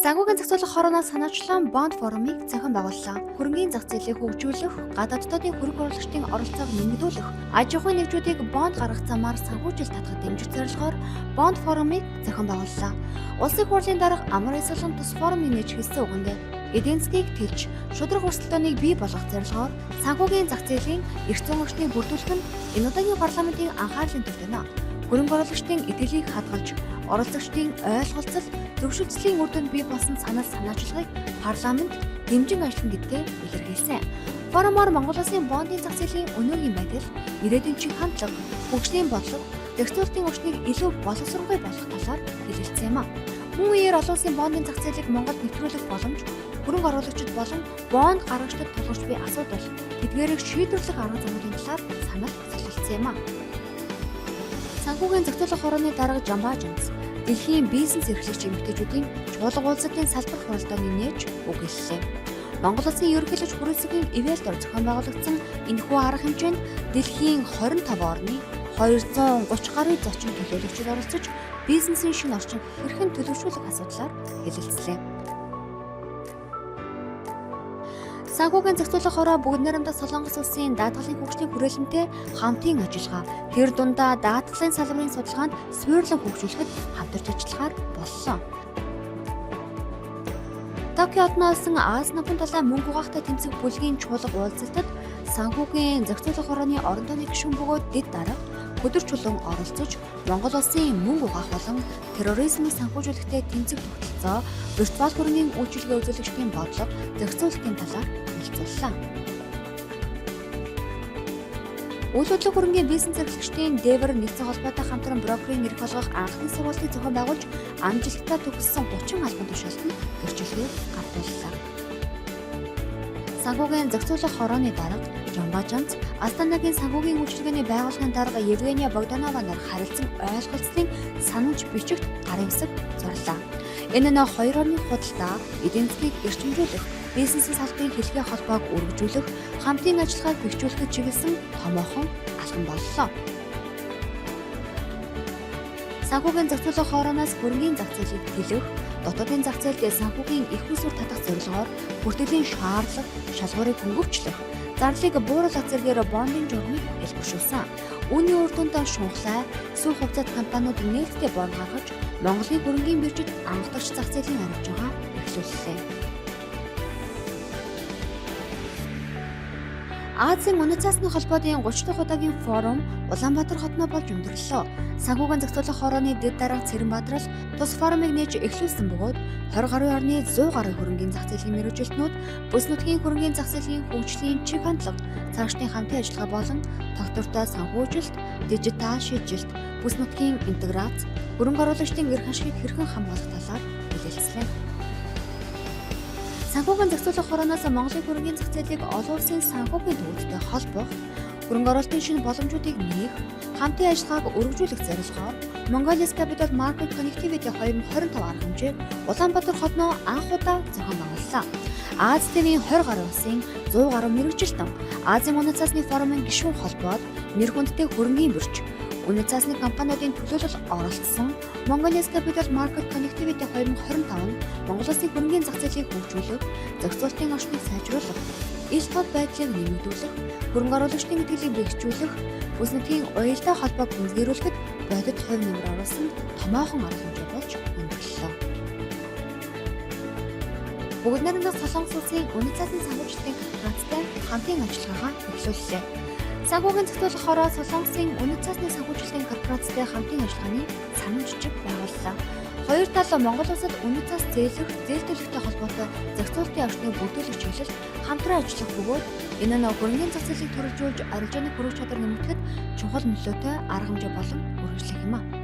Санхүүгийн зохицуулах хорооноос санаачлан бонд форумыг зохион байгууллаа. Хөрөнгөний зах зээлийг хөгжүүлэх, гадааддын хөрөнгө оруулагчдын оролцоог нэмэгдүүлэх, аж ахуйн нэгжүүдийг бонд гаргах замаар санхүүжилт татахад дэмжих зорилгоор бонд форумыг зохион байгууллаа. Улсын хурлын дарга амар ясалан тус форумын нээж хэлсэн үгэнд эдийн засгийг тэлж, шудраг өрсөлдөөнийг бий болгох зорилгоор санхүүгийн зах зээлийн эрх зүйн орчныг бүрдүүлэх нь энэ удаагийн парламентын анхаарлын төвд байна. Хөрөнгө оруулагчдын итгэлийг хадгалж, оролцогчдын ойлголцол, зөвшөлтслийн үр дүнд бий болсон санал санаачлагыг парламент дэмжин ажиллана гэдгээ илэрхийлсэн. Форумоор Монгол Улсын бондын зах зээлийн өнөөгийн байдал, ирээдүйн чиг хандлага, хөгжлийн бодлого, зохицуулалтын орчныг илүү боловсронгүй болгох талаар хэлэлцсэн юм а. Мөн үеэр олон улсын бондын зах зээлийг Монголд нэвтрүүлэх боломж, хөрөнгө оруулагчид болон бонд гаргагчдад тулгарч буй асуудал, тэдгээрийг шийдвэрлэх арга замуудын талаар санал солилцсон юм а. Санхүүгийн зохицуулах хорооны дарга Жамбаажинц дэлхийн бизнес эрхлэгч эмэгтэйчүүдийн чуулга уулзалтын салбар хуралдааны нээж үг хэллээ. Монгол Улсын ерөнхийлөгч Хүрээлэнгийн ивэлтээр зохион байгуулагдсан энэхүү арга хэмжээнд дэлхийн 25 орны 230 гаруй зочин төлөөлөгчид оролцож бизнесийн шинэ орчин хэрхэн төлөвшүүлэх асуудлаар хэлэлцлээ. Санхүүгийн зохицуулах хороо бүгд найрамдах Солонгос улсын даатгалын хөгжлийн хүрээлэнтэй хамтын ажиллагаа, тэр дундаа даатгалын салбарын судалгаанд суурилан хөгжүүлэхэд хамтарч ажиллахаар боллоо. Токиод нээсэн Аз намхан талаа мөнгө угаахтай тэмцэх бүлгийн чуулга уулзалтад санхүүгийн зохицуулах хорооны орон тооны гишүүн бөгөөд дэд дарга өдөр чулуун оролцож Монгол улсын мөнгө угаах болон терроризмыг санхүүжүүлэхдээ тэмцэх тогтолцоо, виртуал хөрөнгөний үйлчилгээ үзүүлэгчдийн бодлого, зохицуулалтын талаар хэлцүүллээ. Үйл хөдлөх хөрөнгөний бизнес эрхлэгчдийн дээвэр нэгдсэн холбоотой хамтран брокерийн нэрийг олгох анхны сургалтыг зохион байгуулж, амжилттай төгссөн 30 албан тушаалтанд гэрчлэгээ гартууллаа. Санхүүгийн зохицуулах хорооны дарга Жамбаажинц Астанагийн санхүүгийн үйлчилгээний байгууллагын дарга Евгения Богданова нар харилцан ойлголцлын санамж бичигт гарын хэсэг зурлаа. Энэ нь хоёр орны худалдаа, эдийн засгийг эрчимжүүлэх, бизнесийн салбарын хэлхээ холбоог өргөжүүлэх, хамтын ажиллагааг бэхжүүлэхэд чиглэсэн томоохон алхам боллоо. Санхүүгийн зохицуулах хорооноос хөрөнгөний зах зээлийг тэлэх, дотоодын зах зээлд санхүүгийн их усүр татах зорилгоор бүртгэлийн шаардлага, шалгуурыг хөнгөвчлөх, зарлыг бууруулах зэргээр бондын журмыг хэлбэршүүлсэн. Үүний үр дүнд шунхлай, сүүх хувьцаат компаниуд нээлттэй бонд гаргаж, Монголын хөрөнгөний биржид анхдагч зах зээлийн арилжаагаа эхлүүллээ. Азийн үнэт цаасны холбоодын 30 дахь удаагийн форум Улаанбаатар хотноо болж өндөрлөө. Санхүүгийн зохицуулах хорооны дэд дарга Цэрэнбаатараас тус форумыг нээж эхлүүлсэн бөгөөд 20 гаруй орны 100 гаруй хөрөнгөний зах зээлийн мэргэжилтнүүд, бүс нутгийн хөрөнгөний зах зээлийн хөгжлийн чиг хандлага, цаашдын хамтын ажиллагаа болон тогтвортой санхүүжилт, дижитал шилжилт, бүс нутгийн интеграц, хөрөнгө оруулагчдын эрх ашигыг хэрхэн хамгаалах талаар хэлэлцлээ. Санхүүгийн зохицуулах хорооноос Монголын хөрөнгөний зах зээлийг олон улсын санхүүгийн төвөдтэй холбох, хөрөнгө оруулалтын шинэ боломжуудыг нээх, хамтын ажиллагааг өргөжүүлэх зорилгоор Mongolia's Capital Market Connectivity 2025 арга хэмжээг Улаанбаатар хотноо анх удаа зохион байгууллаа. Аз тивийн 20 гаруй улсын 100 гаруй мэргэжилтэн, Азийн үнэт цаасны форумын гишүүн холбоод нэр хүндтэй хөрөнгөний бирж, үнэт цаасны компаниудын төлөөлөл оролцсон Mongolia's Capital Market Connectivity 2025 нь Монгол Улсын хөрөнгөний зах зээлийг хөгжүүлэх, зохицуулалтын орчныг сайжруулах, ил тод байдлыг нэмэгдүүлэх, хөрөнгө оруулагчдын итгэлийг бэхжүүлэх, бүс нутгийн уялдаа холбоог гүнзгийрүүлэхэд бодит хувь нэмэр оруулсан томоохон арга хэмжээ болж өндөрлөө. Бүгд найрамдах Солонгос улсын үнэт цаасны санхүүжилтийн корпорацтай хамтын ажиллагаагаа эхлүүллээ. Санхүүгийн зохицуулах хороо Солонгосын үнэт цаасны санхүүжилтийн корпорацтай хамтын ажиллагааны санамж жиг байгууллаа. Хоёр тал Монгол улсад үнэт цаас зээлэх, зээлтүүлэхтэй холбоотой зохицуулалтын орчныг бүрдүүлэх чиглэл хамтран ажиллах бөгөөд энэ нь хөрөнгөний зах зээлийг төрөлжүүлж арилжааны хүрэх чадвар нэмэгдэхэд чухал нөлөөтэй арга хэмжээ болон үргэлжлэх юм а.